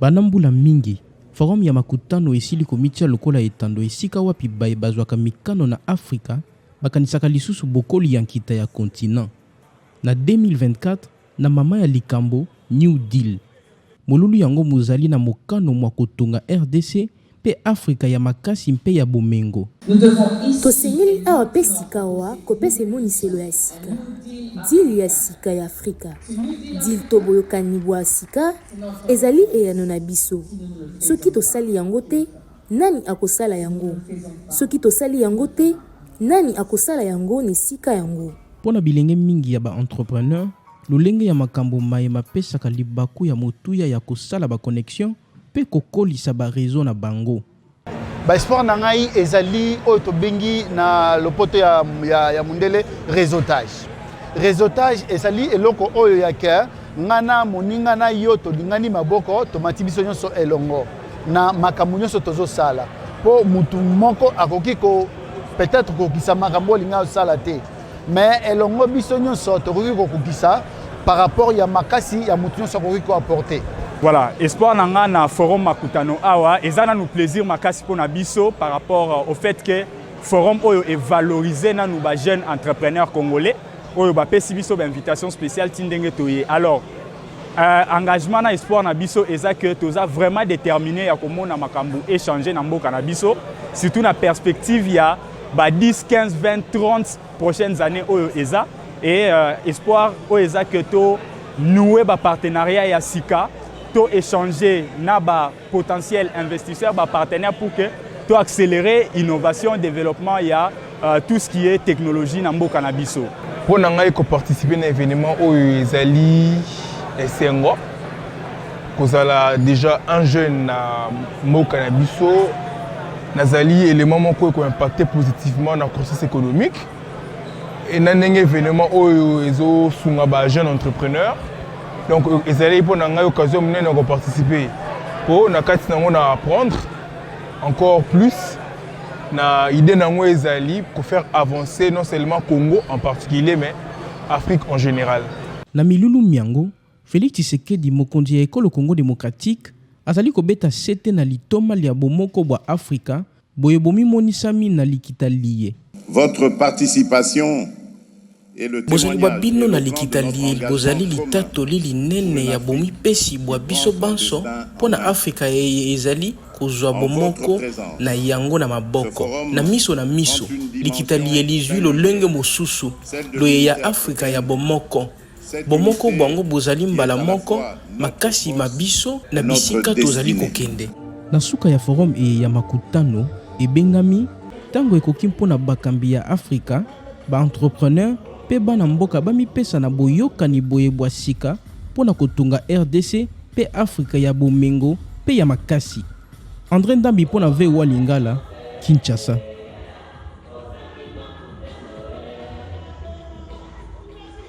Banambula mingi, forum ya makutano esili komitia lokola etando esika wapi bae bazwaka mikano na Afrika bakanisaka lisusu bokoli ya nkita ya kontinent. Na 2024, na mama ya likambo New Deal. Molulu yango muzali na mokano mwa kotunga RDC pe Afrika ya makasi mpe ya bomengo. Tosengeli awa pe sika wa kopese moniselo ya sika. Deal ya sika ya Afrika. Deal toboyokani bwa sika ezali eyano na biso. Soki tosali yango te, nani akosala yango? Soki tosali yango te, nani akosala yango ni sika yango? Pona bilenge mingi ya ba entrepreneur, lolenge ya makambo mayema pesaka libaku ya motuya ya kosala ba connexion pe kokolisa ba réseau na bango. Ba sport na ngai ezali oyo tobengi na lopoto ya mundele réseautage. Réseautage ezali eloko oyo ya ke ngana moninga na yo tolingani maboko tomati biso nyonso elongo na makambo nyonso tozosala po mutu moko akoki ko peut-être kokisa makambo linga osala te mais elongo biso nyonso tokoki kokisa par rapport ya makasi ya mutu nyonso akoki ko apporter. Voilà, espoir nanga na forum makutano awa ezana nous plaisir makasi pona biso par rapport au fait que forum oyo est valorisé na nous ba jeunes entrepreneurs congolais oyo ba pesi biso ba invitation spéciale tindenge toye. Alors engagement na espoir na biso eza que toza vraiment déterminé ya komona makambu échanger na mboka na biso surtout na perspective ya ba 10, 15, 20, 30 prochaines années oyo eza et espoir oyo eza que to nouer ba partenariat ya sika to échanger na ba potentiel investisseur ba partenaire pour que to accélérer innovation développement ya tout ce qui est technologie na mboka na biso. Pour nanga ko participer na événement oyo ezali esengo kozala déjà un jeune na mboka na biso nazali élément moko ko impacter positivement na croissance économique et na ndenge événement oyo ezo sunga ba jeune entrepreneur. Donc ezali pour nanga occasion menene ko participer pour na kati nango na apprendre encore plus na idée nango ezali pour faire avancer non seulement Congo en particulier mais Afrique en général. Na milulu miango Félix Tshisekedi mokonzi ya ekolo Congo démocratique azali kobeta sete na litoma lia bomoko bwa Afrika boye bomi monisami na likita liye. Votre participation bozali bwa bino na likita liye bozali litato lili nene ya bomi pesi bwa biso banso pona Afrika ezali kozwa bomoko na yango na maboko na miso likita liye lizwi lolenge mosusu loye ya Afrika ya bomoko bwango bozali mbala moko makasi mabiso na bisika tozali kokende. Na suka ya forum ya makutano ebengami tango ekoki mpona bakambi ya Afrika ba entrepreneur pe bana mboka bamipesa na boyokani boye bwa sika mpona kotunga RDC pe Afrika ya bomengo pe ya makasi. André Ndambi mpona VOA Lingala, Kinshasa.